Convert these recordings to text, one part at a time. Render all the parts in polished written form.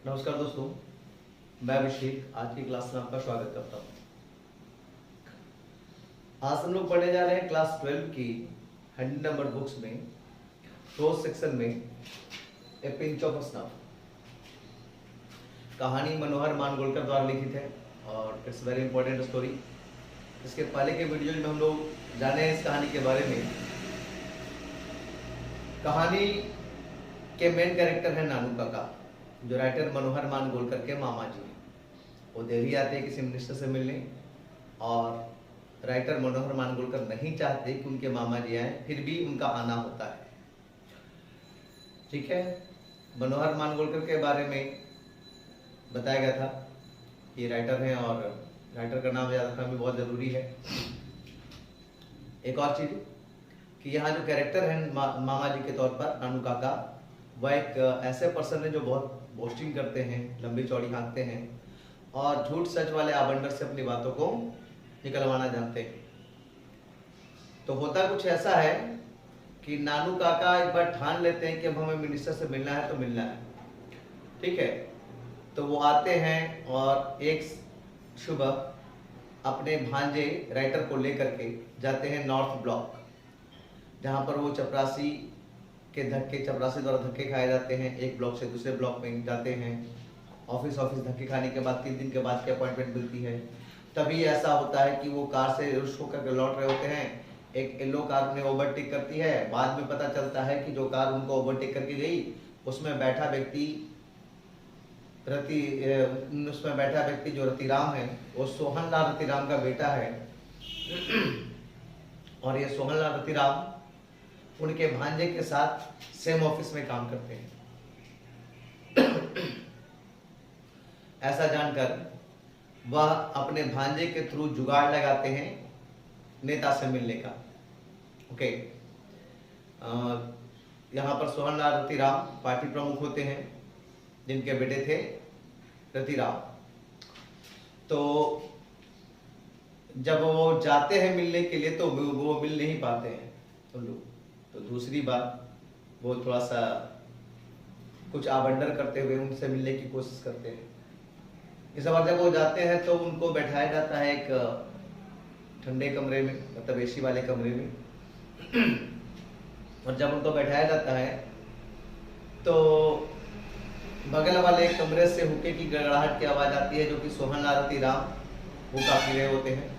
नमस्कार दोस्तों, मैं अभिषेक आज की क्लास में आपका स्वागत करता हूँ। आज हम लोग पढ़ने जा रहे हैं क्लास 12 की 100 नंबर बुक्स में प्रोज सेक्शन में ए पिंच ऑफ स्नफ। कहानी मनोहर मानगोलकर द्वारा लिखित है और इट्स वेरी इंपॉर्टेंट स्टोरी। इसके पहले के वीडियो में हम लोग जाने इस कहानी के बारे में। कहानी के मेन कैरेक्टर है नानू काका, जो राइटर मनोहर मानगोलकर के मामा जी हैं। वो दिल्ली आते हैं किसी मिनिस्टर से मिलने और राइटर मनोहर मानगोलकर नहीं चाहते कि उनके मामा जी आए, फिर भी उनका आना होता है। ठीक है, मनोहर मानगोलकर के बारे में बताया गया था ये राइटर हैं और राइटर का नाम याद रखना भी बहुत ज़रूरी है। एक और चीज़ कि यहाँ जो कैरेक्टर हैं मामा जी के तौर पर नानू काका, वह एक ऐसे पर्सन है जो बहुत बोस्टिंग करते हैं, लंबी चौड़ी हाँकते हैं और झूठ सच वाले आबंडर से अपनी बातों को निकलवाना जानते हैं। तो होता कुछ ऐसा है कि नानू काका एक बार ठान लेते हैं कि अब हमें मिनिस्टर से मिलना है तो मिलना है। ठीक है, तो वो आते हैं और एक सुबह अपने भांजे राइटर को लेकर के जाते हैं नॉर्थ ब्लॉक, जहाँ पर वो चपरासी द्वारा धक्के खाए जाते हैं। एक ब्लॉक से दूसरे ब्लॉक में जाते हैं, ऑफिस धक्के खाने के बाद 3 दिन के बाद की अपॉइंटमेंट मिलती है। तभी ऐसा होता है कि वो कार से रुश होकर लौट रहे होते हैं, एक येलो कार उन्हें ओवरटेक करती है। बाद में पता चलता है कि जो कार उनको ओवरटेक करके गई उसमें बैठा व्यक्ति जो रतिराम है, वो सोहनलाल रतिराम का बेटा है। और ये सोहनलाल रतिराम उनके भांजे के साथ सेम ऑफिस में काम करते हैं। ऐसा जानकर वह अपने भांजे के थ्रू जुगाड़ लगाते हैं नेता से मिलने का। ओके, यहाँ पर सोहनलाल रतिराम पार्टी प्रमुख होते हैं, जिनके बेटे थे रतिराम। तो जब वो जाते हैं मिलने के लिए तो वो मिल नहीं पाते हैं तो दूसरी बात वो थोड़ा सा कुछ आबंडर करते हुए उनसे मिलने की कोशिश करते हैं। इस बार जब वो जाते हैं तो उनको बैठाया जाता है एक ठंडे कमरे में, मतलब एसी वाले कमरे में। और जब उनको बैठाया जाता है तो बगल वाले कमरे से हुक्के की गड़गड़ाहट की आवाज आती है, जो कि सोहनलाल रतिराम हुक्का पी रहे होते हैं,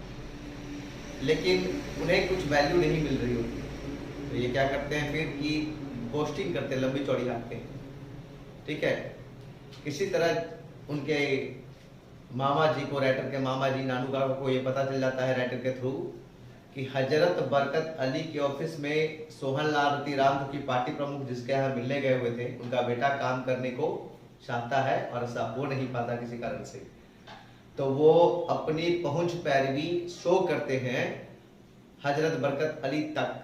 लेकिन उन्हें कुछ वैल्यू नहीं मिल रही होती। तो ये क्या करते हैं फिर कि पोस्टिंग करते हैं, लंबी चौड़ी हाँकते हैं। ठीक है, किसी तरह उनके मामा जी को, राइटर के मामा जी नानू काका को ये पता चल जाता है राइटर के थ्रू कि हजरत बरकत अली के ऑफिस में सोहनलाल रतिराम, जो कि पार्टी प्रमुख जिसके यहाँ मिलने गए हुए थे, उनका बेटा काम करने को चाहता है और ऐसा हो नहीं पाता किसी कारण से। तो वो अपनी पहुंच पैरवी शो करते हैं हजरत बरकत अली तक,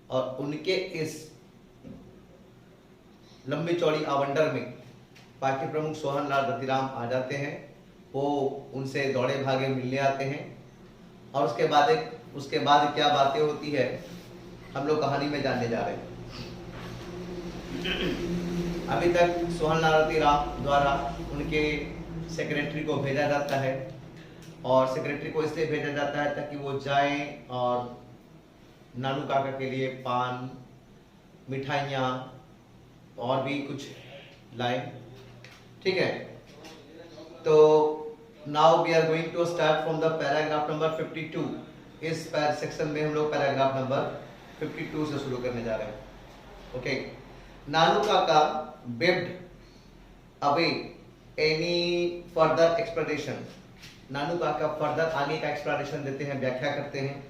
और उनके इस लंबी चौड़ी आवंडर में पार्टी प्रमुख सोहनलाल रतिराम आ जाते हैं। वो उनसे दौड़े भागे मिलने आते हैं और उसके बाद क्या बातें होती है हम लोग कहानी में जानने जा रहे हैं। अभी तक सोहनलाल रतिराम द्वारा उनके सेक्रेटरी को भेजा जाता है, और सेक्रेटरी को इसलिए भेजा जाता है ताकि वो जाएं और नानू काका के लिए पान, मिठाइयाँ और भी कुछ लाएं। ठीक है, तो now we are going to start from the paragraph number 52। इस सेक्शन में हम लोग पैराग्राफ नंबर 52 से शुरू करने जा रहे हैं। Okay, Nanu Kaka begged away any further explanation. Nanu Kaka further आगे का एक्सप्लेनेशन देते हैं, व्याख्या करते हैं।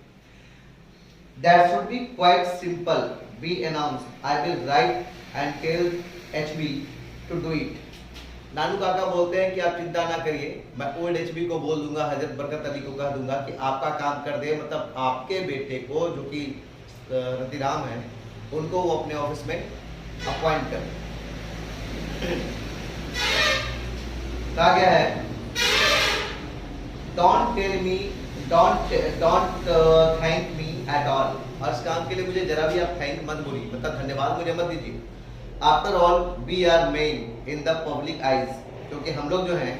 That should be quite simple. Be announced. I will write and tell HB to do it. नानू काका बोलते हैं कि आप चिंता ना करिए, मैं ओल्ड HB को बोल दूंगा, हजरत बरकत अली को कह दूंगा कि आपका काम कर दे, मतलब आपके बेटे को, जो कि रतिराम है, उनको वो अपने ऑफिस में अपॉइंट कर। कहा गया है don't tell me, don't thank me at all. और इस काम के लिए मुझे जरा भी आप थैंक मत बोलिए, मतलब धन्यवाद मुझे मत दीजिए। After all we are men, in the public eyes, क्योंकि हम लोग जो हैं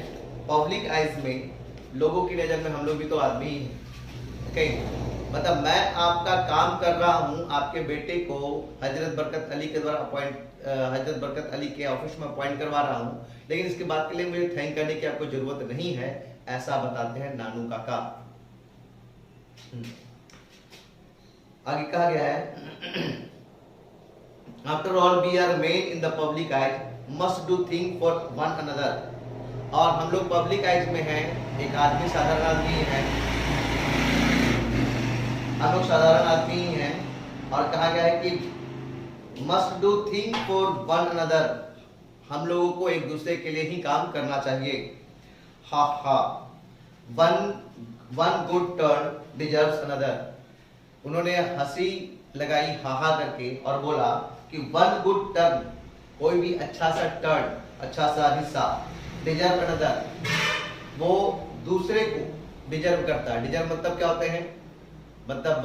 पब्लिक आइज में, लोगों की नज़र में हम लोग भी तो आदमी ही हैं। ओके, मतलब मैं आपका काम कर रहा हूँ, आपके बेटे को हजरत बरकत अली के द्वारा हजरत बरकत अली के ऑफिस में अपॉइंट करवा रहा हूँ, लेकिन इसके बात के लिए मुझे थैंक करने की आपको जरूरत नहीं है, ऐसा बताते हैं नानू काका। आगे कहा गया है, after all we are men in the public eyes must do thing for one another, और हम लोग पब्लिक आइज में हैं, एक आदमी साधारण आदमी है, हम लोग साधारण आदमी ही हैं, और कहा गया है कि must do think for one another, हम लोगों को एक दूसरे के लिए ही काम करना चाहिए। हा हा, one good turn deserves another, उन्होंने हंसी लगाई हाहा करके और बोला कि वन गुड टर्न, कोई भी अच्छा सा टर्न, अच्छा सा हिस्सा, डिजर्व अनदर, वो दूसरे को डिजर्व करता है। डिजर्व मतलब क्या होते हैं, मतलब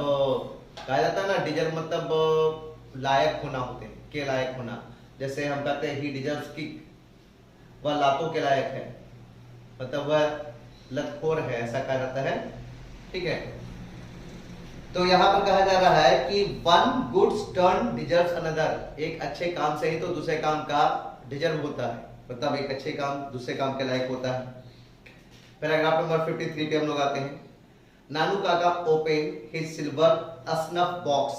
कहा जाता है ना, डिजर्व मतलब लायक होना होते हैं, के लायक होना। जैसे हम कहते हैं ही डिजर्व्स किक, वह लातों के लायक है, मतलब वह लतखोर है, ऐसा कहा जाता है। ठीक है, तो यहाँ पर कहा जा रहा है कि one good turn deserves another, एक अच्छे काम से ही तो दूसरे काम का डिजर्व होता है, मतलब एक अच्छे काम दूसरे काम के लायक होता है। पैराग्राफ नंबर 53 पे हम लोग आते हैं। नानू काका open his silver snuff box,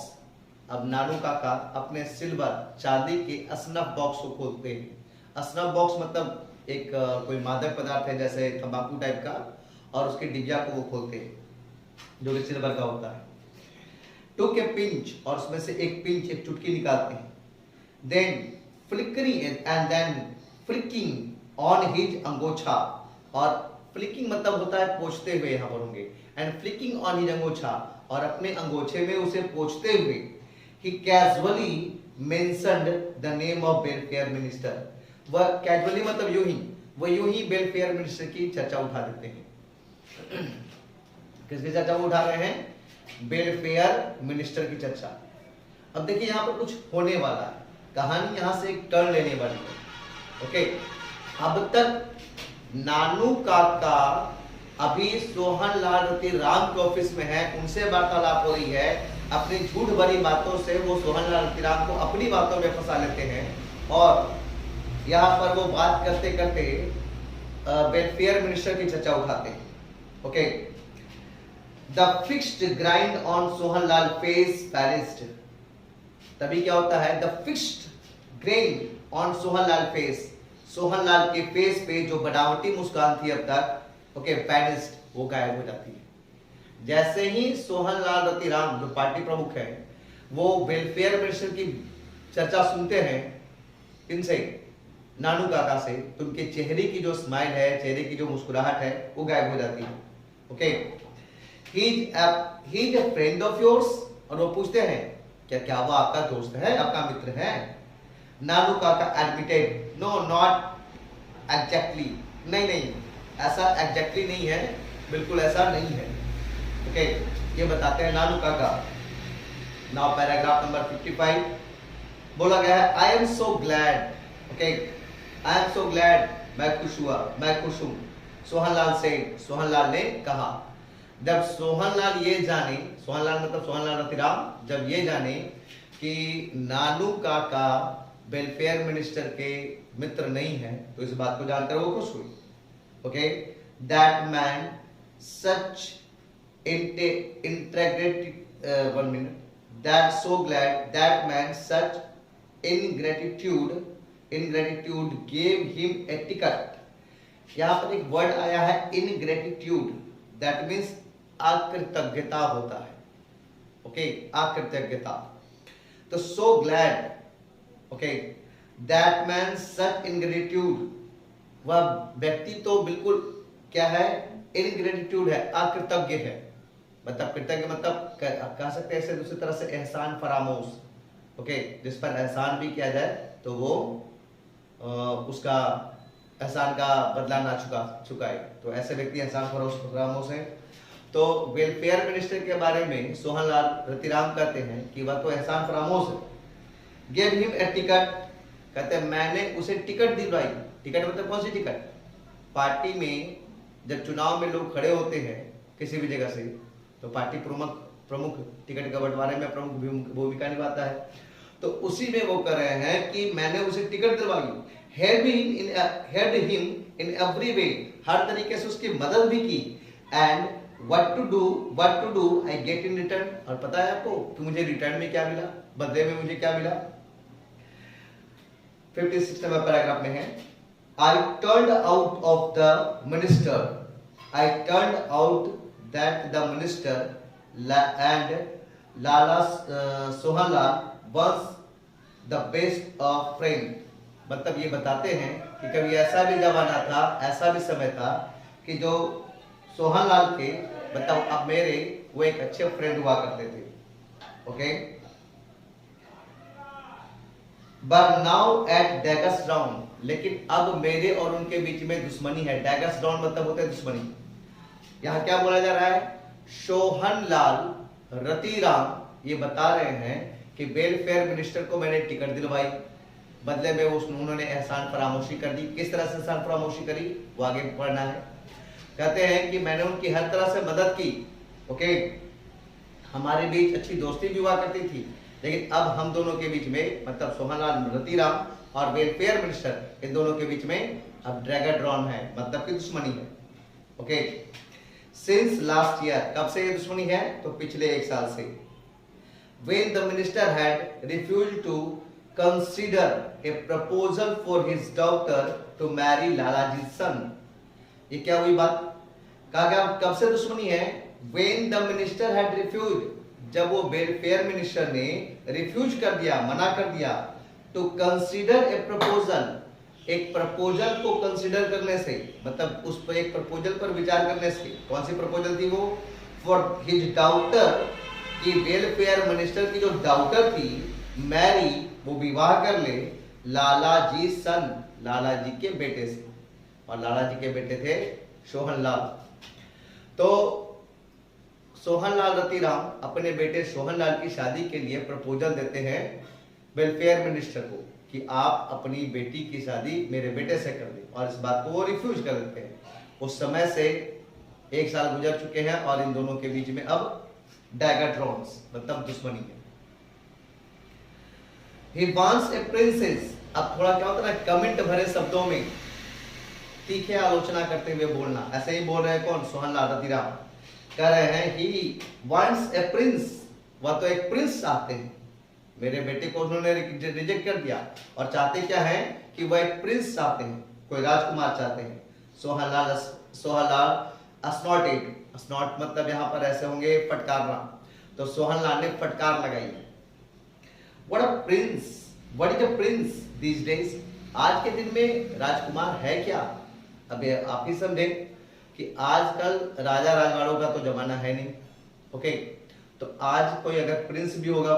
अब नानू काका अपने सिल्वर चांदी के स्नफ बॉक्स को खोलते हैं। स्नफ बॉक्स मतलब एक कोई मादक पदार्थ है, जैसे तंबाकू टाइप का, और उसके डिबिया को वो खोलते हैं जो कि सिल्वर का होता है। टुक ए पिंच, और उसमें से एक पिंच, एक चुटकी निकालते हैं। Then flickering and then flicking on his angochha, और फ्लिकिंग मतलब होता है पोंछते हुए, यहाँ पर होंगे, and flicking on his angochha, और अपने अंगोछे में उसे पोंछते हुए ही casually mentioned the name of welfare minister, वह कैजुअली मतलब यूं ही, वह यूं ही वेलफेयर मिनिस्टर की चर्चा उठा देते हैं। किसकी चर्चा उठा रहे हैं? वेलफेयर मिनिस्टर की चर्चा। अब देखिए यहाँ पर कुछ होने वाला है, कहानी यहाँ से एक टर्न लेने वाली है। ओके, अब तक नानू काका अभी सोहन लाल रतिराम के ऑफिस में है, उनसे वार्तालाप हो रही है, अपनी झूठ भरी बातों से वो सोहन लाल रतिराम को अपनी बातों में फंसा लेते हैं, और यहाँ पर वो बात करते करते वेलफेयर मिनिस्टर की चर्चा उठाते हैं। Okay, the fixed grind on Sohan Lal face perished, तभी क्या होता है, the fixed grind on Sohan Lal face, Sohan Lal के फेस पे जो बनावटी मुस्कान थी अब तक, ओके, पैरिस्ड, वो गायब हो जाती है। जैसे ही सोहन लाल रतिराम जो पार्टी प्रमुख है, वो वेलफेयर मिनिस्टर की चर्चा सुनते हैं, इनसे, नानू काका से, तो उनके चेहरे की जो स्माइल है, चेहरे की जो मुस्कुराहट है, वो गायब हो जाती है। Okay, he is a friend of yours, और वो पूछते हैं क्या वो आपका दोस्त है, आपका मित्र है? नानू काका एडमिटेड, नो नॉट एग्जैक्टली, नहीं ऐसा एग्जैक्टली नहीं है, बिल्कुल ऐसा नहीं है। ओके, ये बताते हैं नानू काका। नाउ पैराग्राफ नंबर 55 बोला गया है, I am so glad, okay, I am so glad, मैं खुश हुआ, मैं खुश हूं। सोहनलाल से, सोहनलाल ने कहा। जब सोहनलाल ये जाने, सोहनलाल मतलब सोहनलाल रतिराम, जब ये जाने कि नानू काका वेलफेयर मिनिस्टर के मित्र नहीं है, तो इस बात को जानकर वो खुश हुई। Okay, that man such integrity, 1 minute, that so glad that man such ingratitude gave him a ticket। यहाँ पर एक वर्ड आया है ingratitude, that means अकृतज्ञता होता है। ओके, अकृतज्ञता। तो so glad, okay, that man such ingratitude, वह व्यक्ति तो बिल्कुल क्या है, ingratitude है, अकृतज्ञ है, मतलब कृतज्ञ मतलब कह सकते हैं ऐसे दूसरी तरह से एहसान फरामोश। ओके, जिस पर एहसान भी किया जाए तो वो उसका एहसान का बदला ना चुकाए, तो ऐसे व्यक्ति एहसान फरामोश है। तो वेलफेयर मिनिस्टर के बारे में सोहनलाल रतिराम कहते हैं कि वह तो एहसान फरामोश है। गिव हिम ए टिकट, कहते हैं मैंने उसे टिकट दिलवाई। टिकट मतलब कौन सी टिकट? पार्टी में जब चुनाव में लोग खड़े होते हैं किसी भी जगह से, तो पार्टी प्रमुख टिकट का बंटवारे में प्रमुख भूमिका निभाता है। तो उसी में वो कर रहे हैं कि मैंने उसे टिकट दिलवाई, help him in every way, हर तरीके से उसकी मदद भी की। And what to do I get in return, और पता है आपको कि मुझे रिटर्न में क्या मिला, बदले में मुझे क्या मिला? 56 नंबर पैराग्राफ में है, I turned out of the minister. I turned out that the minister and Lala Sohanlal was the best of friend. मतलब ये बताते हैं कि कभी ऐसा भी जमाना था, ऐसा भी समय था कि जो सोहनलाल के मतलब अब मेरे वो एक अच्छे फ्रेंड हुआ करते थे। Okay, but now at daggers down, लेकिन अब मेरे और उनके बीच में दुश्मनी है। डैगर्स डाउन मतलब होता है दुश्मनी। यहाँ क्या बोला जा रहा है? सोहनलाल रतिराम ये बता रहे हैं कि वेलफेयर मिनिस्टर को मैंने टिकट दिलवाई, बदले में उन्होंने एहसान फरामोशी कर दी। किस तरह से एहसान फरामोशी करी वो आगे पढ़ना है। कहते हैं कि मैंने उनकी हर तरह से मदद की। ओके, हमारे बीच अच्छी दोस्ती भी हुआ करती थी, लेकिन अब हम दोनों के बीच में मतलब सोहनलाल रतिराम और वेलफेयर मिनिस्टर इन दोनों के बीच में अब ड्रैगन ड्रॉन है, मतलब कि दुश्मनी है। ओके, सिंस लास्ट ईयर, कब से ये दुश्मनी है? तो पिछले 1 साल से। When the minister had refused to consider a proposal for his daughter to marry Lalaji's son, ये क्या हुई बात? कहा गया कब से दुश्मनी है? When the minister had refused, जब वो वेलफेयर मिनिस्टर ने रिफ्यूज कर दिया, मना कर दिया, टू कंसीडर ए प्रपोजल, एक प्रपोजल को कंसीडर करने से, मतलब उस पर एक प्रपोजल पर विचार करने से। कौन सी प्रपोजल थी वो? फॉर हिज डाउटर, कि वेलफेयर मिनिस्टर की जो डाउटर थी मैरी, वो विवाह कर ले लालाजी सन, लालाजी के बेटे से, और लालाजी के बेटे थे सोहनलाल। तो सोहनलाल रतिराम अपने बेटे सोहनलाल की शादी के लिए प्रपोजल देते हैं वेलफेयर मिनिस्टर को कि आप अपनी बेटी की शादी मेरे बेटे से कर दें, और इस बात को वो रिफ्यूज कर देते हैं। उस समय से 1 साल गुजर चुके हैं और इन दोनों के बीच में अब डैगर ड्रॉन्स मतलब दुश्मनी है। He wants a princess, अब थोड़ा क्या होता है ना, कमेंट भरे शब्दों में तीखे आलोचना करते हुए बोलना। ऐसे ही बोल रहे हैं कौन? सोहनलाल रतिराम कह रहे हैं he wants a prince, वह तो एक प्रिंस चाहते हैं। मेरे बेटे को उन्होंने रिजेक्ट कर दिया और चाहते क्या है कि वह एक प्रिंस चाहते हैं, कोई राजकुमार चाहते हैं। सोहनलाल स्नॉटेड, स्नॉट मतलब यहाँ पर ऐसे होंगे फटकारना, तो सोहनलाल ने फटकार लगाई। What a prince, what is a prince these days? आज के दिन में राजकुमार है क्या? अब आप ही समझे कि आजकल राजा राजवाड़ों का तो जमाना है नहीं। ओके, तो आज कोई अगर प्रिंस भी होगा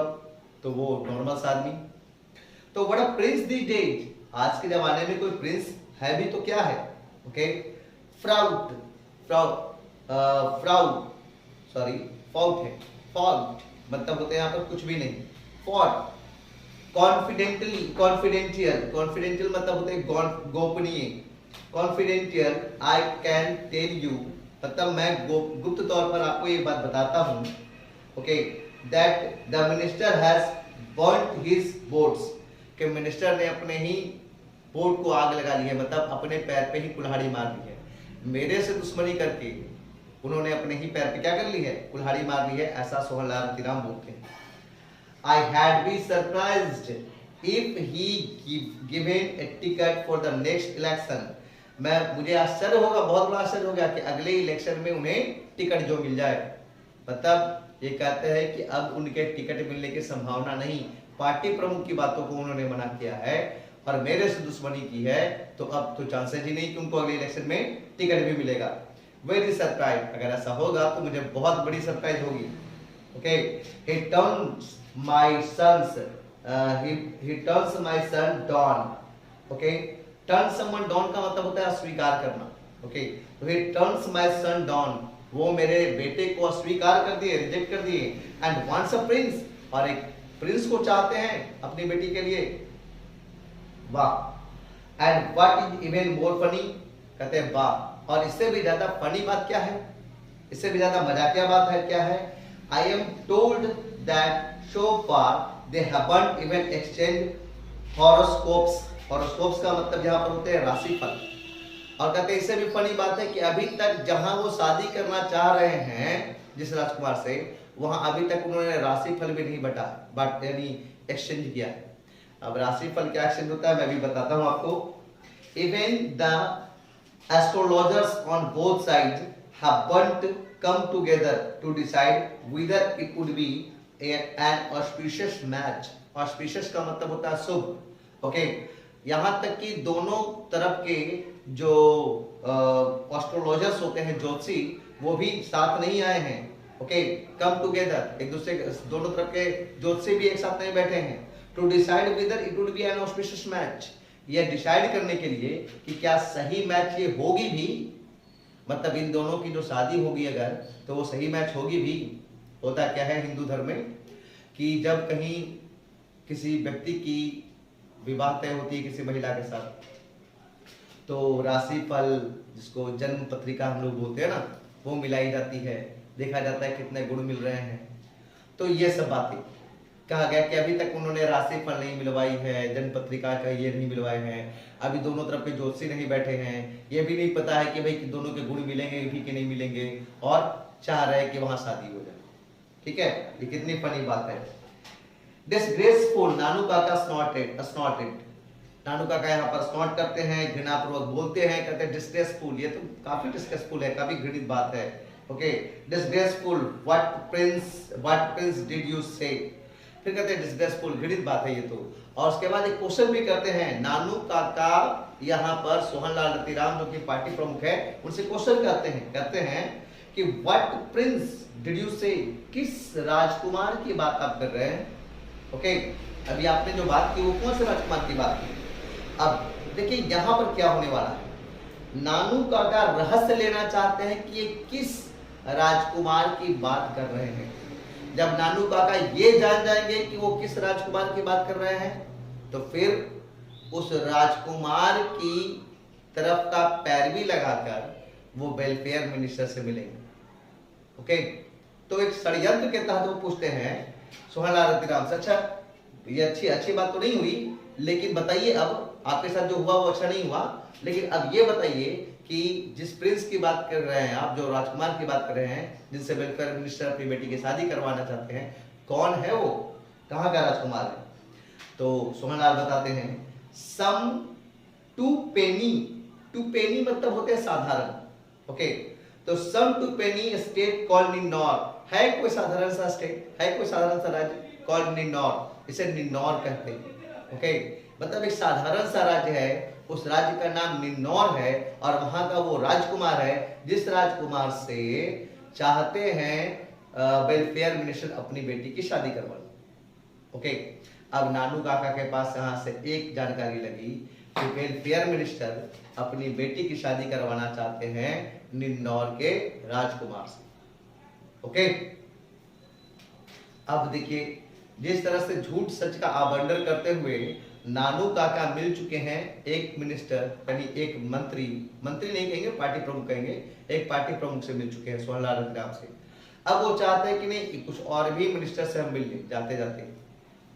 तो वो नॉर्मल आदमी। तो what a prince these days, आज के जमाने में कोई प्रिंस है भी तो क्या है? ओके, फाउट है, फॉल्ट मतलब होते हैं यहाँ पर कुछ भी नहीं, फॉल्ट। कॉन्फिडेंशियल मतलब होते हैं गोपनीय, confidential. I can tell you मतलब मैं गुप्त तौर पर आपको ये बात बताता हूँ। Okay, that the minister has burnt his boats, कि मिनिस्टर ने अपने ही बोट को आग लगा ली है, मतलब अपने पैर पे ही कुल्हाड़ी मार ली है। मेरे से दुश्मनी करके उन्होंने अपने ही पैर पे क्या कर ली है? कुल्हाड़ी मार ली है, ऐसा सोहनलाल रतिराम बोलते हैं। I had been surprised if he given a ticket for the next election. मुझे आश्चर्य होगा, बहुत बड़ा आश्चर्य होगा कि अगले इलेक्शन में उन्हें टिकट जो मिल जाए। मतलब ये कहते हैं कि अब उनके टिकट मिलने की संभावना नहीं, पार्टी प्रमुख की बातों को उन्होंने मना किया है और मेरे से दुश्मनी की है, तो अब तो चांसेस ही नहीं कि उनको अगले इलेक्शन में टिकट भी मिलेगा। वेरी सरप्राइज, अगर ऐसा होगा तो मुझे बहुत बड़ी सरप्राइज होगी। Okay, he turns my son down. Okay, turn someone down का मतलब होता है अस्वीकार करना। ओके, तो he turns my son down, वो मेरे बेटे को अस्वीकार कर दिए, रिजेक्ट कर दिए। and wants a prince, और एक प्रिंस को चाहते हैं अपनी बेटी के लिए। वाह। And what is even more funny, कहते हैं वाह। और इससे भी ज्यादा फनी बात क्या है, इससे भी ज्यादा मजाकिया बात है क्या है, I am told that so far they haven't even exchange horoscopes. Horoscopes का मतलब यहाँ पर होते हैं राशिफल। और कहते हैं इससे भी फनी बात है कि अभी तक जहां वो शादी करना चाह रहे हैं जिस राजकुमार से, वहां अभी तक उन्होंने राशिफल भी नहीं बट यानी एक्सचेंज किया है। अब राशिफल क्या एक्सचेंज होता है मैं भी बताता हूं आपको। Even the astrologers on both sides haven't come together to decide whether it would be an auspicious match। auspicious का मतलब होता है शुभ। ओके, यहां तक कि दोनों तरफ के जो एस्ट्रोलॉजर्स होते हैं, ज्योतिषी, वो भी साथ नहीं आए हैं। ओके, कम टुगेदर, एक दूसरे दोनों तरफ के ज्योतिषी भी एक साथ नहीं बैठे हैं। To decide whether it would be an auspicious match, यह डिसाइड करने के लिए कि क्या सही मैच ये होगी भी, मतलब इन दोनों की जो शादी होगी अगर, तो वो सही मैच होगी भी। होता क्या है हिंदू धर्म में कि जब कहीं किसी व्यक्ति की विवाह तय होती है किसी महिला के साथ, तो राशिफल, जिसको जन्म पत्रिका हम लोग बोलते हैं ना, वो मिलाई जाती है, देखा जाता है कितने गुण मिल रहे हैं। तो ये सब बातें कहा गया कि अभी तक उन्होंने राशिफल नहीं मिलवाई है, जन्म पत्रिका का ये नहीं मिलवाए हैं, अभी दोनों तरफ के ज्योतिषी नहीं बैठे हैं, ये भी नहीं पता है कि भाई कि दोनों के गुण मिलेंगे भी कि नहीं मिलेंगे, और चाह रहे हैं कि वहां शादी हो जाए। ठीक है, ये कितनी फनी बात है। डिसग्रेसफुल, नानू काका स्नॉटेड। नानू काका यहाँ पर स्नॉट करते हैं, घृणापूर्वक बोलते हैं, कहते हैं डिसग्रेसफुल, ये तो काफी डिसग्रेसफुल है, काफी घृणित बात है। Okay, disgraceful, what Prince did you से। फिर कहते हैं डिसग्रेसफुल, घृणित बात है ये तो। और उसके बाद एक क्वेश्चन भी करते हैं, नानू काका यहाँ पर सोहनलाल रतिराम जो कि पार्टी प्रमुख है, उनसे क्वेश्चन करते हैं कि व्हाट प्रिंस डिड यू से, किस राजकुमार की बात आप कर रहे हैं। ओके, अभी आपने जो बात की वो कौन से राजकुमार की बात की। अब देखिए यहाँ पर क्या होने वाला है, नानू काका रहस्य लेना चाहते हैं कि ये किस राजकुमार की बात कर रहे हैं। जब नानू काका ये जान जाएंगे कि वो किस राजकुमार की बात कर रहे हैं, तो फिर उस राजकुमार की तरफ का पैरवी लगाकर वो वेलफेयर मिनिस्टर से मिलेंगे। ओके, तो एक षड्यंत्र के तहत वो पूछते हैं सोहनलाल रतिराम से, अच्छा ये अच्छी बात तो नहीं हुई, लेकिन बताइए अब आपके साथ जो हुआ वो अच्छा नहीं हुआ, लेकिन अब ये बताइए कि जिस प्रिंस की बात कर रहे हैं आप, जो राजकुमार की बात कर रहे हैं, जिनसे वेलफेयर मिनिस्टर अपनी बेटी की शादी करवाना चाहते हैं, कौन है वो, कहाँ का राजकुमार है। तो सोहनलाल बताते हैं सम टू पेनी मतलब होते हैं साधारण। ओके, तो सम टू पेनी स्टेट कॉल्ड निन्नौर, है कोई साधारण सा स्टेट, है कोई साधारण सा राज्य कॉल्ड निन्नौर, इसे निन्नौर कहते हैं। ओके, मतलब एक साधारण सा राज्य है, उस राज्य का नाम निन्नौर है, और वहां का वो राजकुमार है जिस राजकुमार से चाहते हैं वेलफेयर मिनिस्टर अपनी बेटी की शादी करवाना। ओके, अब नानू काका के पास यहाँ से एक जानकारी लगी कि वेलफेयर मिनिस्टर अपनी बेटी की शादी करवाना चाहते हैं निन्नौर के राजकुमार से। ओके, अब देखिए जिस तरह से झूठ सच का आवंडन करते हुए नानू काका मिल चुके हैं एक मिनिस्टर, यानी एक मंत्री नहीं कहेंगे, पार्टी प्रमुख कहेंगे, एक पार्टी प्रमुख से मिल चुके हैं सोहनलाल रतिराम से। अब वो चाहते हैं कि नहीं कुछ और भी मिनिस्टर से हम मिल लें जाते जाते,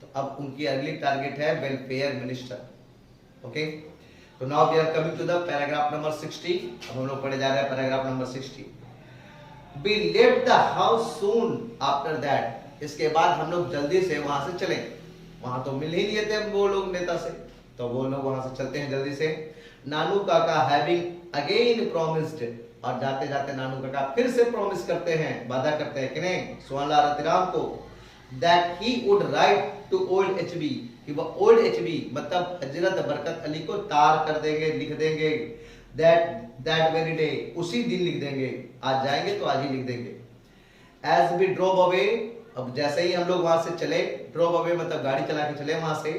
तो अब उनकी अगली टारगेट है वेलफेयर मिनिस्टर। ओके, तो now we are coming to the paragraph number 60। अब हम लोग पढ़े जा रहे हैं paragraph number 60। We left the house soon after that। इसके बाद हम लोग जल्दी से वहां से चले, वहां तो मिल ही लिए थे वो लोग नेता से, तो वो लोग वहां से चलते हैं जल्दी से। नानू काका हैविंग अगेन प्रॉमिस्ड, और जाते जाते नानू काका फिर से प्रॉमिस करते हैं, वादा करते हैं कि नहीं सोहनलाल रतिराम को, that he would write to old HB, कि वो ओल्ड एचबी मतलब हजरत बरकत अली को तार कर देंगे, लिख देंगे, दैट वेरी डे, उसी दिन लिख देंगे, आज जाएंगे तो आज ही लिख देंगे। एज वी ड्रोव अवे, अब जैसे ही हम लोग वहां से चले, ड्रोव अवे मतलब गाड़ी चला के चले वहां से,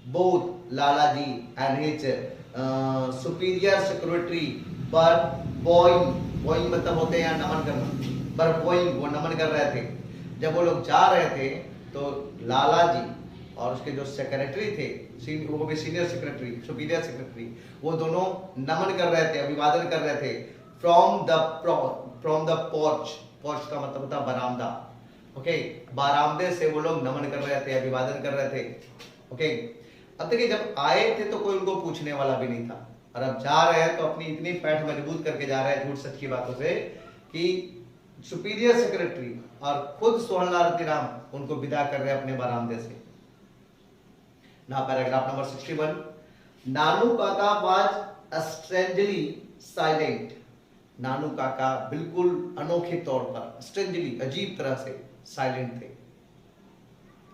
both Lala ji and his superior secretary were bowing मतलब होते हैं नमन करना, पर बोइंग वो नमन कर रहे थे। जब वो लोग जा रहे थे तो लाला जी और उसके जो सेक्रेटरी थे वो भी सीनियर सेक्रेटरी, सुपीरियर सेक्रेटरी, वो दोनों नमन कर रहे थे, अभिवादन कर रहे थे फ्रॉम द पोर्च। पोर्च का मतलब होता है बरामदा। ओके, बरामदे से वो लोग नमन कर रहे थे, अभिवादन कर रहे थे। ओके, अब देखिए जब आए थे तो कोई उनको पूछने वाला भी नहीं था, और अब जा रहे हैं तो अपनी इतनी पैठ मजबूत करके जा रहे हैं झूठ सच की बातों से कि सुपीरियर सेक्रेटरी और खुद सोहनलाल रतिराम उनको विदा कर रहे हैं अपने बरामदे से। नाउ पैराग्राफ नंबर 61, नानू काका वाज स्ट्रेंजली साइलेंट। नानू काका बिल्कुल अनोखे तौर पर, स्ट्रेंजली अजीब तरह से साइलेंट थे।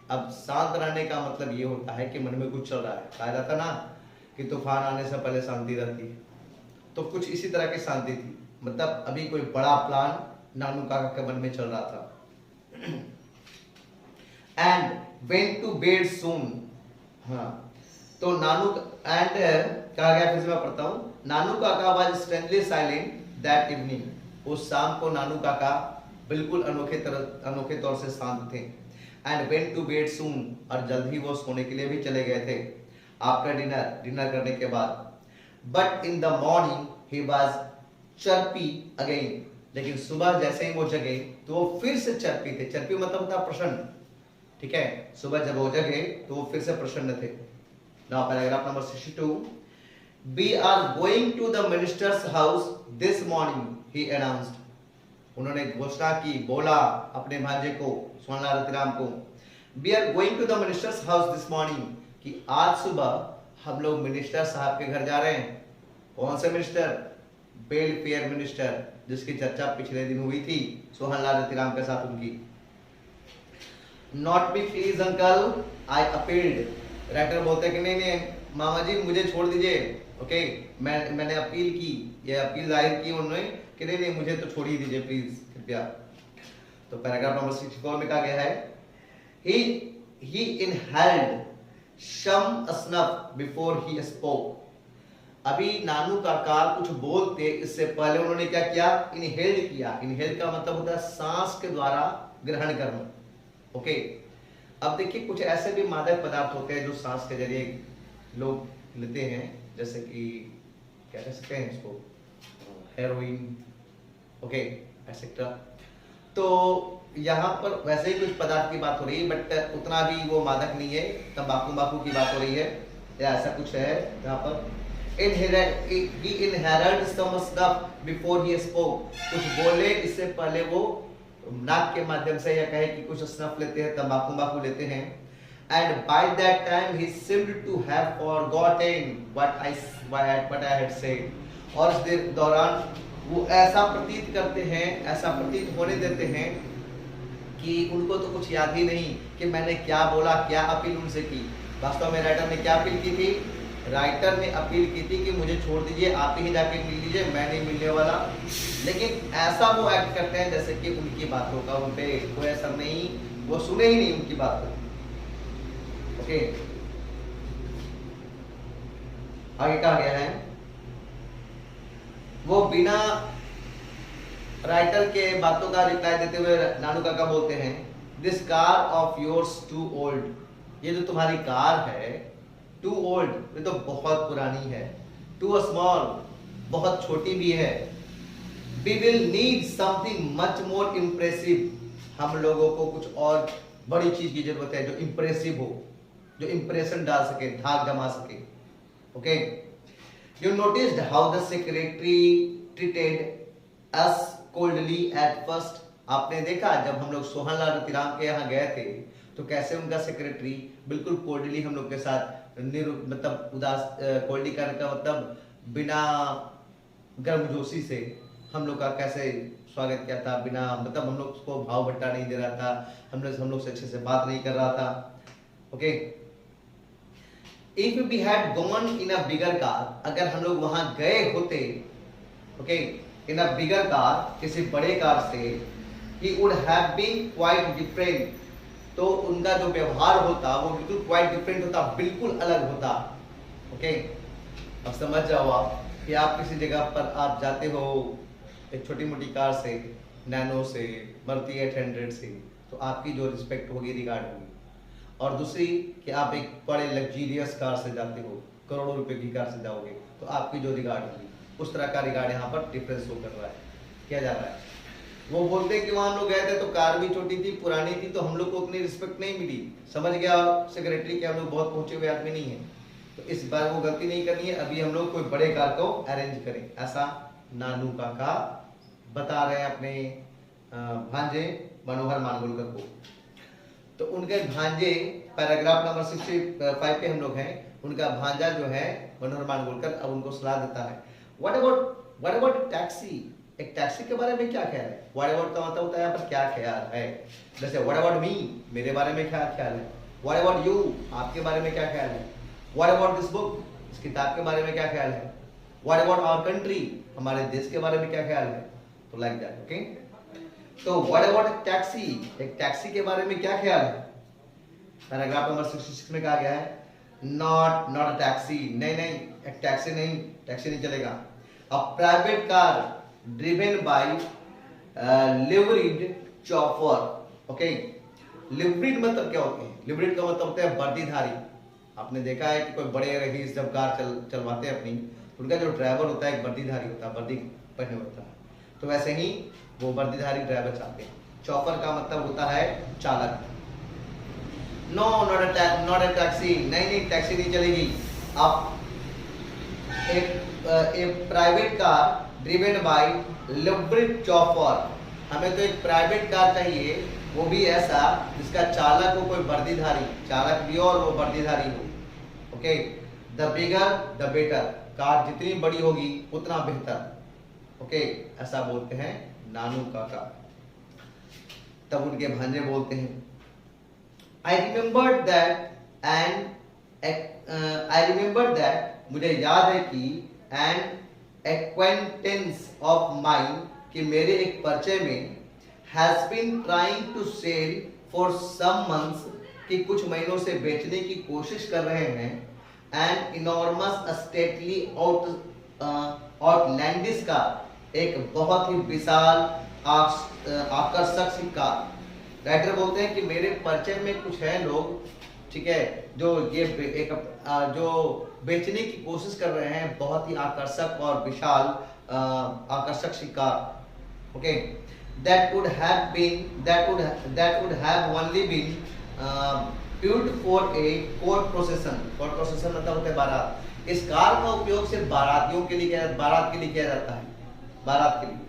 अब शांत रहने का मतलब ये होता है कि मन में कुछ चल रहा है। कहा जाता ना कि तूफान आने से पहले शांति रहती है, तो कुछ इसी तरह की शांति थी। मतलब अभी कोई बड़ा प्लान नानू काका के मन में चल रहा था। एंड वेंट टू बेड सून। हाँ, तो नानू एंड कहा गया, फिर से मैं पढ़ता हूं, नानू काका was strangely silent that evening. उस शाम को नानू काका बिल्कुल अनोखे तौर से शांत थे। एंड वेंट टू बेड सून, और जल्द ही वो सोने के लिए भी चले गए थे आफ्टर डिनर करने के बाद। But in the morning he was chirpy again. लेकिन सुबह जैसे ही वो जगे तो वो फिर से चर्पी थे। चर्पी मतलब होता प्रसन्न, ठीक है। सुबह जब वो जगे तो वो फिर से प्रसन्न थे। Now paragraph number 62, we are going to the minister's house this morning, he announced. उन्होंने घोषणा की, बोला अपने भांजे को, सोहनलाल रतिराम को, we are going to the minister's house this morning, कि आज सुबह हम लोग मिनिस्टर साहब के घर जा रहे हैं। कौन से मिनिस्टर? वेलफेयर मिनिस्टर, जिसकी चर्चा पिछले दिन हुई थी सोहनलाल रतिराम के साथ उनकी। Not be please uncle, I appealed. Writer बोलते हैं कि नहीं नहीं मामा जी मुझे छोड़ दीजिए। ओके, मैंने अपील की, ये अपील जाहिर की उन्होंने कि नहीं नहीं मुझे तो छोड़ ही दीजिए प्लीज, कृपया। तो पैराग्राफ नंबर 64 में कहा गया है, he inhaled some snuff before he spoke। अभी नानू काका कुछ बोलते इससे पहले उन्होंने क्या किया? इनहेल किया। इनहेल का मतलब होता है सांस के द्वारा ग्रहण करना। ओके, अब देखिए कुछ ऐसे भी मादक पदार्थ होते हैं जो सांस के जरिए लोग लेते हैं, जैसे कि क्या कह सकते हैं इसको, हेरोइन, ओके एटसेट्रा। तो यहाँ पर वैसे ही कुछ पदार्थ की बात हो रही है, बट उतना भी वो मादक नहीं है, तंबाकू की बात हो रही है या ऐसा कुछ है यहाँ पर। He inhaled some stuff before he spoke। कुछ बोले इससे पहले वो नाक के माध्यम से या कहे कि कुछ स्नफ लेते हैं, तंबाकू लेते हैं। And by that time he seemed to have forgotten what I had said। और इस दौरान वो ऐसा प्रतीत करते हैं, ऐसा प्रतीत होने देते हैं कि उनको तो कुछ याद ही नहीं कि मैंने क्या बोला, क्या अपील उनसे की। वास्तव में राइटर ने क्या अपील की थी? राइटर ने अपील की थी कि मुझे छोड़ दीजिए, आप ही जाके मिल लीजिए, मैं नहीं मिलने वाला। लेकिन ऐसा वो एक्ट करते हैं जैसे कि उनकी बातों का उन पे कोई असर नहीं, वो सुने ही नहीं उनकी बात को। ओके, आगे कहा गया है, वो बिना राइटर के बातों का रिप्लाई देते हुए नानू काका बोलते हैं, this car of yours too old. ये जो तुम्हारी कार है, टू ओल्ड, ये तो बहुत पुरानी है। टू स्मॉल, बहुत छोटी भी है। We will need something much more impressive. हम लोगों को कुछ और बड़ी चीज की जरूरत है जो इम्प्रेसिव हो, जो इम्प्रेशन डाल सके, धाक जमा सके। Okay, you noticed how the secretary treated us coldly at first. आपने देखा जब हम लोग सोहनलाल रतिराम के यहाँ गए थे तो कैसे उनका सेक्रेटरी बिल्कुल कोल्डली हम लोग के साथ मतलब उदास, कोल्डी करने का मतलब बिना गर्मजोशी से हम लोग का कैसे स्वागत किया था, बिना मतलब हम लोग को भाव भट्टा नहीं दे रहा था, हम लोग से अच्छे से बात नहीं कर रहा था। Okay, if we had gone in a bigger car, अगर हम लोग वहां गए होते, okay, in a bigger car, किसी बड़े कार से, he would have been quite different. तो उनका जो व्यवहार होता वो बिल्कुल क्वाइट डिफरेंट होता, बिल्कुल अलग होता। ओके, अब समझ जाओ आप कि आप किसी जगह पर आप जाते हो एक छोटी मोटी कार से, नैनो से, मारुति 800 से, तो आपकी जो रिस्पेक्ट होगी, रिगार्ड होगी। और दूसरी कि आप एक बड़े लग्जीरियस कार से जाते हो, करोड़ों रुपए की कार से जाओगे तो आपकी जो रिगार्ड होगी, उस तरह का रिगार्ड यहाँ पर डिफरेंस शो कर रहा है, किया जा रहा है। वो बोलते हैं कि वहां हम लोग गए थे तो कार भी छोटी थी, पुरानी थी, तो हम लोग को उतनी रिस्पेक्ट नहीं मिली। समझ गया सेक्रेटरी कि हम लोग बहुत पहुंचे हुए आदमी नहीं है, तो इस बार वो गलती नहीं करनी है, अभी हम लोग कोई बड़े कार को अरेंज करें, ऐसा नानू काका बता रहे हैं अपने भांजे मनोहर मानगुलकर को। तो उनके भांजे, पैराग्राफ नंबर 65 पे हम लोग हैं, उनका भांजा जो है मनोहर मानगुलकर अब उनको सलाह देता है, व्हाट अबाउट टैक्सी, एक टैक्सी के बारे में क्या ख्याल है। व्हाट अबाउट का मतलब होता है यहाँ पर क्या ख्याल है। जैसे व्हाट अबाउट मी, मेरे बारे में क्या ख्याल है। व्हाट अबाउट यू, आपके बारे में क्या ख्याल है। व्हाट अबाउट दिस बुक, इस किताब के बारे में क्या ख्याल है। व्हाट अबाउट आवर कंट्री, हमारे देश के बारे में क्या ख्याल है। तो लाइक दैट, ओके। तो व्हाट अबाउट टैक्सी, एक टैक्सी के बारे में क्या ख्याल है। पैराग्राफ नंबर 66 में कहा गया है नॉट अ टैक्सी, नहीं, एक टैक्सी नहीं चलेगा। A private car driven by liveried chauffeur, okay. Liveried मतलब क्या होते हैं, लिवरीड का मतलब होता है वर्दीधारी। आपने देखा है कि कोई बड़े रईस जब कार चलवाते हैं अपनी, उनका जो ड्राइवर होता है एक वर्दीधारी होता है, वर्दी पहने होता है, तो वैसे ही वो वर्दीधारी ड्राइवर चाहते हैं। चॉपर का मतलब होता है चालक। नो नॉट अ टैक्सी, नहीं टैक्सी नहीं चलेगी। आप एक private car driven by liveried chauffeur, हमें तो एक प्राइवेट कार चाहिए, वो भी ऐसा जिसका चालक हो कोई वर्दीधारी, चालक भी हो और वो वर्दीधारी हो, okay. The bigger the better, car जितनी बड़ी होगी उतना बेहतर, ओके, ऐसा बोलते हैं नानू काका। तब उनके भांजे बोलते हैं I remembered that, मुझे याद है कि an acquaintance of mine, कि मेरे एक परिचय में has been trying to sell for some months, कि कुछ महीनों से बेचने की कोशिश कर रहे हैं an enormous stately outlandish car, एक बहुत ही विशाल आकर्षक सी कार। राइटर बोलते हैं कि मेरे परिचय में कुछ है लोग, ठीक है, जो ये जो बेचने की कोशिश कर रहे हैं बहुत ही आकर्षक और विशाल आकर्षक शिकार, okay. that would have only been built for a court procession मतलब होता है बारात। इस कार का उपयोग सिर्फ बारातियों के लिए बारात के लिए किया जाता है, बारात के लिए।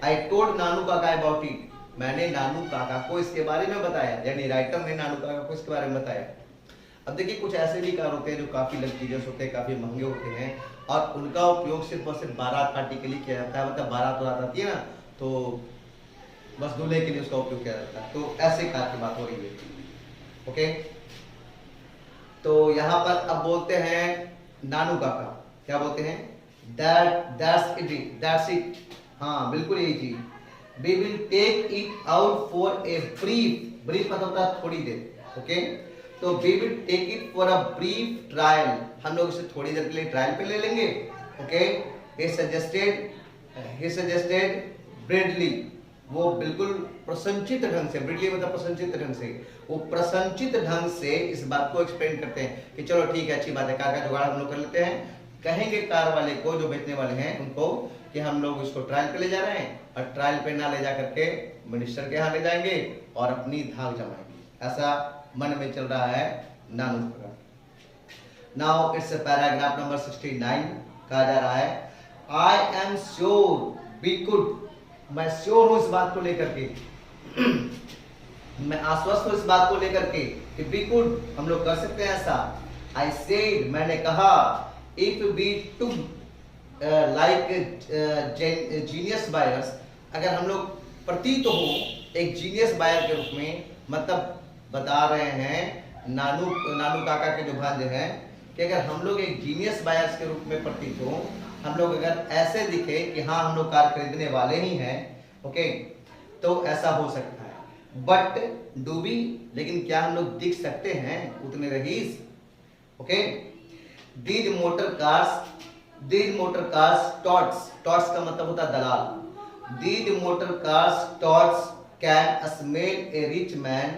I told नानू काका about it, मैंने नानू काका को इसके बारे में बताया, यानी राइटर ने नानू काका को इसके बारे में बताया। अब देखिए कुछ ऐसे भी कार होते हैं जो काफी लग्जरियस होते हैं, काफी महंगे होते हैं, और उनका उपयोग सिर्फ और सिर्फ बारात पार्टी के लिए किया जाता है, मतलब बारात आती है ना, तो बस दूल्हे के लिए उसका उपयोग किया जाता है। तो ऐसे कार की बात हो रही है, ओके। तो यहाँ पर अब बोलते हैं नानू काका, क्या बोलते हैं, that's it, हाँ बिल्कुल यही चीज। We will take it out for a brief मतलब होता है थोड़ी देर, ओके। तो we will take it for a brief trial, हम लोग इसे थोड़ी देर के लिए ट्रायल पे ले लेंगे, ओके। He suggested Bradley, वो बिल्कुल प्रसन्नचित ढंग से, ब्रिडली मतलब प्रसन्नचित ढंग से, वो प्रसन्नचित ढंग से इस बात को एक्सप्लेन करते हैं कि चलो ठीक है, अच्छी बात है, कार का जुगाड़ हम लोग कर लेते हैं। कहेंगे कार वाले को, जो बेचने वाले हैं उनको, कि हम लोग इसको ट्रायल पे ले जा रहे हैं, और ट्रायल पे ना ले जा करके मिनिस्टर के यहाँ ले जाएंगे और अपनी धाक जमाएंगे, ऐसा मन में चल रहा है नानू का। नाउ इट्स पैराग्राफ नंबर 69, कहा जा रहा है I am sure we could, मैं श्योर हूं इस बात को लेकर के मैं आश्वस्त हूं इस बात को लेकर के कि वी कुड, हम लोग कर सकते हैं ऐसा। आई सेड, मैंने कहा, if we to like genius buyers, अगर हम लोग प्रतीत हो एक जीनियस बायर के रूप में, मतलब बता रहे हैं नानू काका के जो भांजे हैं कि अगर हम लोग एक जीनियस बायर्स के रूप में प्रतीत हो, हम लोग अगर ऐसे दिखे कि हाँ हम लोग कार खरीदने वाले ही हैं, ओके, तो ऐसा हो सकता है। बट डू बी, लेकिन क्या हम लोग दिख सकते हैं उतने रईस, okay. These motor cars touts का मतलब होता है दलाल। These motor cars touts can smell a rich man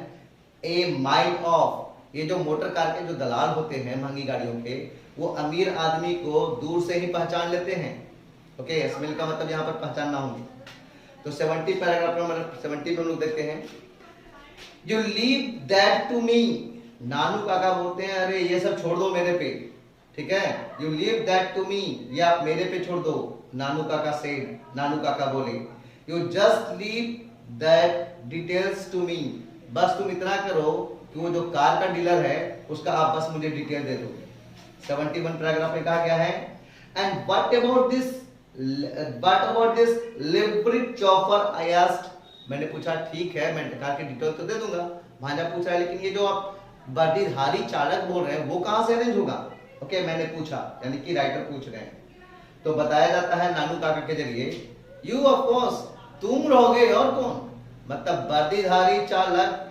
a mile off, ये जो मोटर कार के जो दलाल होते हैं महंगी गाड़ियों के, वो अमीर आदमी को दूर से ही पहचान लेते हैं। ओके, स्मेल का मतलब यहाँ पर पहचानना होंगे। तो 70 पैराग्राफ नंबर 70 में हम लोग देखते हैं, you leave that to me. Nanu Kaka बोलते हैं अरे ये सब छोड़ दो मेरे पे, ठीक है, you leave that to me, ये आप मेरे पे छोड़ दो। नानू काका सेड, नानू काका बोले, you just leave that details to me, बस तुम इतना करो कि वो जो कार का डीलर है उसका आप बस मुझे डिटेल दे दो। 71 पैराग्राफ में कहा गया है, एंड व्हाट अबाउट दिस लिब्रिक चॉपर आई आस्क्ड। मैंने पूछा ठीक है मैं कार की डिटेल तो दे दूंगा। भांजा पूछ रहा है लेकिन ये जो आप बर्दीधारी चालक बोल रहे हैं वो कहां से अरेंज होगा? ओके, मैंने पूछा, यानी कि राइटर पूछ रहे हैं। तो बताया जाता है नानू काका के जरिए, यू ऑफ कोर्स, तुम रहोगे और कौन, मतलब बर्दीधारी चालक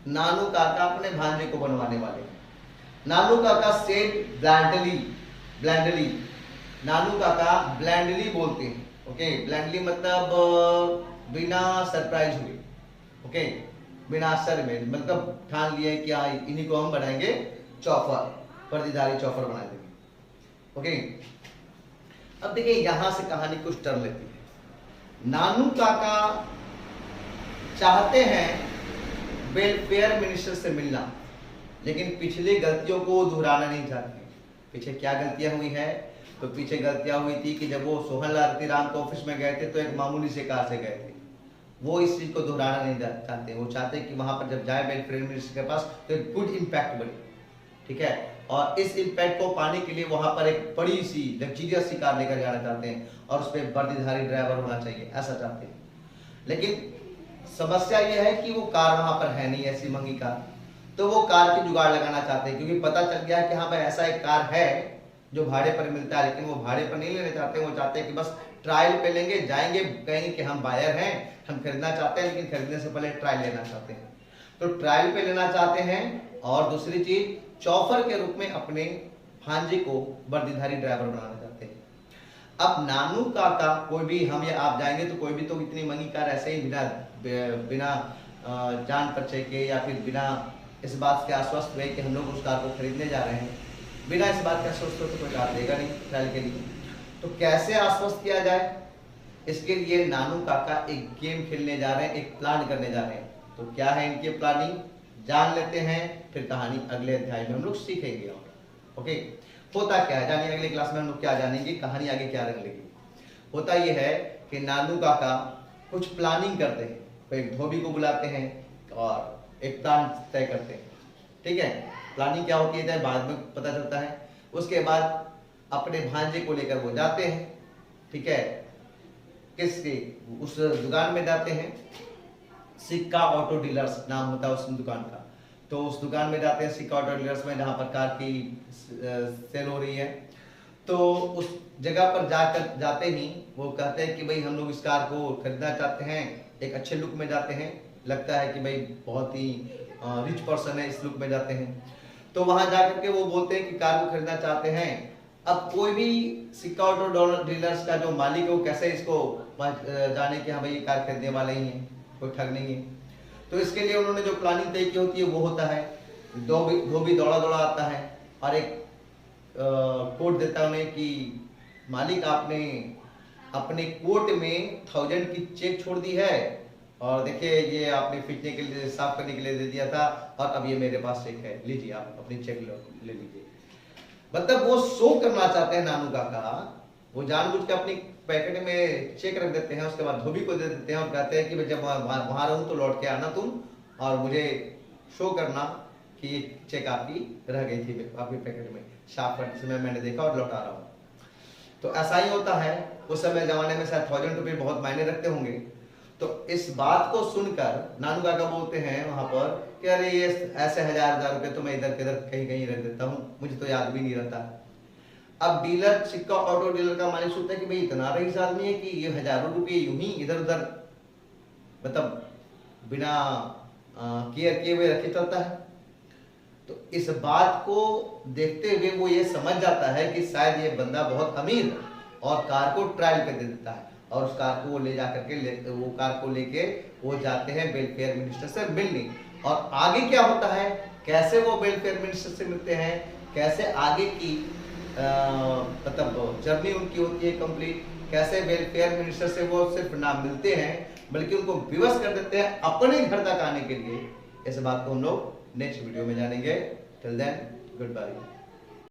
नानू काका अपने भांजे को बनवाने वाले। नानू काका सेड ब्लैंडली, नानू काका ब्लैंडली बोलते हैं। ओके, ब्लैंडली मतलब बिना सरप्राइज हुए, ओके, बिना आश्चर्य में, मतलब ठान लिए कि इन्हीं को हम बनाएंगे चौफर, बर्दीधारी चौफर बना देंगे। ओके, अब देखिए यहां से कहानी कुछ टर्न लेती है। नानू काका चाहते हैं वेलफेयर मिनिस्टर से मिलना, लेकिन पिछली गलतियों को दोहराना नहीं चाहते। पीछे क्या गलतियां हुई है? तो पीछे गलतियां हुई थी कि जब वो सोहनलाल रतिराम के ऑफिस में गए थे तो एक मामूली से कार से गए थे। वो इस चीज को दोहराना नहीं चाहते। वो चाहते हैं कि वहां पर जब जाए वेलफेयर मिनिस्टर के पास तो एक गुड इम्पैक्ट बने, ठीक है, और इस इम्पैक्ट को पाने के लिए वहां पर एक बड़ी सी लग्जरियस सी कार लेकर जाना चाहते हैं और उस पर वर्दीधारी ड्राइवर होना चाहिए, ऐसा चाहते हैं। लेकिन समस्या यह है कि वो कार वहां पर है नहीं, ऐसी महंगी कार। तो वो कार की जुगाड़ लगाना चाहते हैं, क्योंकि पता चल गया है कि हाँ भाई ऐसा एक कार है जो भाड़े पर मिलता है, लेकिन वो भाड़े पर नहीं लेना चाहते। वो चाहते हैं कि बस ट्रायल पे लेंगे, जाएंगे, कहेंगे कि हम बायर हैं, हम खरीदना चाहते हैं, लेकिन खरीदने से पहले ट्रायल लेना चाहते हैं। तो ट्रायल पे लेना चाहते हैं, और दूसरी चीज चौफर के रूप में अपने भांजे को वर्दीधारी ड्राइवर बनाना चाहते हैं। अब नानू काका, कोई भी हम या आप जाएंगे तो कोई भी तो इतनी महंगी कार ऐसे ही बिना जान परिचय के या फिर बिना इस बात के आश्वस्त हुए कि हम लोग उस कार को खरीदने जा रहे हैं, बिना इस बात के आश्वस्त हो तो कोई कार देगा नहीं ट्रायल के लिए। तो कैसे आश्वस्त किया जाए, इसके लिए नानू काका एक गेम खेलने जा रहे हैं, एक प्लान करने जा रहे हैं। तो क्या है इनकी प्लानिंग, जान लेते हैं, फिर कहानी अगले अध्याय में हम लोग सीखेंगे। ओके, होता क्या है जानिए, अगले क्लास में हम लोग क्या जानेंगे, कहानी आगे क्या रंग लेगी। होता यह है कि नानू काका कुछ प्लानिंग करते हैं, एक धोबी को बुलाते हैं और एक प्लान तय करते हैं, ठीक है। प्लानिंग क्या होती है बाद में पता चलता है। उसके बाद अपने भांजे को लेकर वो जाते हैं, ठीक है, किसके, उस दुकान में जाते हैं, सिक्का ऑटो डीलर्स नाम होता है उस दुकान का। तो उस दुकान में जाते हैं सिक्का ऑटो डीलर्स में, जहां पर कार की सेल हो रही है। तो उस जगह पर जाते ही वो कहते हैं कि भाई हम लोग इस कार को खरीदना चाहते हैं, एक अच्छे लुक में जाते हैं, लगता है कि भाई बहुत ही रिच पर्सन है, इस लुक में जाते हैं। तो वहां जाकर के वो बोलते हैं कि कार को खरीदना चाहते हैं। अब कोई भी सिक्का ऑटो डीलर्स का जो मालिक है वो कैसे इसको जाने कि हाँ भाई ये कार खरीदने वाले ही हैं, कोई ठग नहीं है। तो इसके लिए उन्होंने जो प्लानिंग तय की होती है वो होता है, धोबी दौड़ा दौड़ा आता है और एक कोट देता है उन्हें कि मालिक आपने अपने कोट में 1000 की चेक छोड़ दी है, और देखिए ये आपने पीटने के लिए, साफ करने के लिए दे दिया था, और अब ये मेरे पास चेक है, लीजिए आप अपनी चेक ले लीजिए। मतलब वो शो करना चाहते हैं नानू काका, वो जानबूझ के अपनी पैकेट में चेक रख देते हैं, उसके बाद धोबी को दे देते हैं और कहते हैं कि जब वहां रहूं तो लौट के आना तुम, और मुझे शो करना कि ये चेक आपकी रह गई थी आपकी पैकेट में, साफ करते समय मैंने देखा और लौटा रहा हूँ। तो ऐसा ही होता है, उस समय जमाने में शायद 1000 रुपये बहुत मायने रखते होंगे। तो इस बात को सुनकर नानू काका बोलते हैं वहां पर कि अरे ये ऐसे 1000 रुपये तो मैं इधर किधर कहीं कहीं रख देता हूँ, मुझे तो याद भी नहीं रहता। अब डीलर, सिक्का ऑटो डीलर का मालिक सोचता है कि भाई इतना रईस आदमी है कि ये हजारों रुपये यूं ही इधर उधर मतलब बिना केयर किए हुए रखे चलता है। तो इस बात को देखते हुए वो ये समझ जाता है कि शायद ये बंदा बहुत अमीर, और कार को ट्रायल पे दे देता है, और उस कार को वो ले जाकर के वो कार को लेके वो जाते हैं वेलफेयर मिनिस्टर से मिलने। और आगे क्या होता है कैसे वो वेलफेयर मिनिस्टर से मिलते हैं, कैसे आगे की मतलब जर्नी उनकी होती है कंप्लीट, कैसे वेलफेयर मिनिस्टर से वो सिर्फ ना मिलते हैं बल्कि उनको विवश कर देते हैं अपने घर तक आने के लिए। इस बात को हम लोग नेक्स्ट वीडियो में जानेंगे। Till then good bye.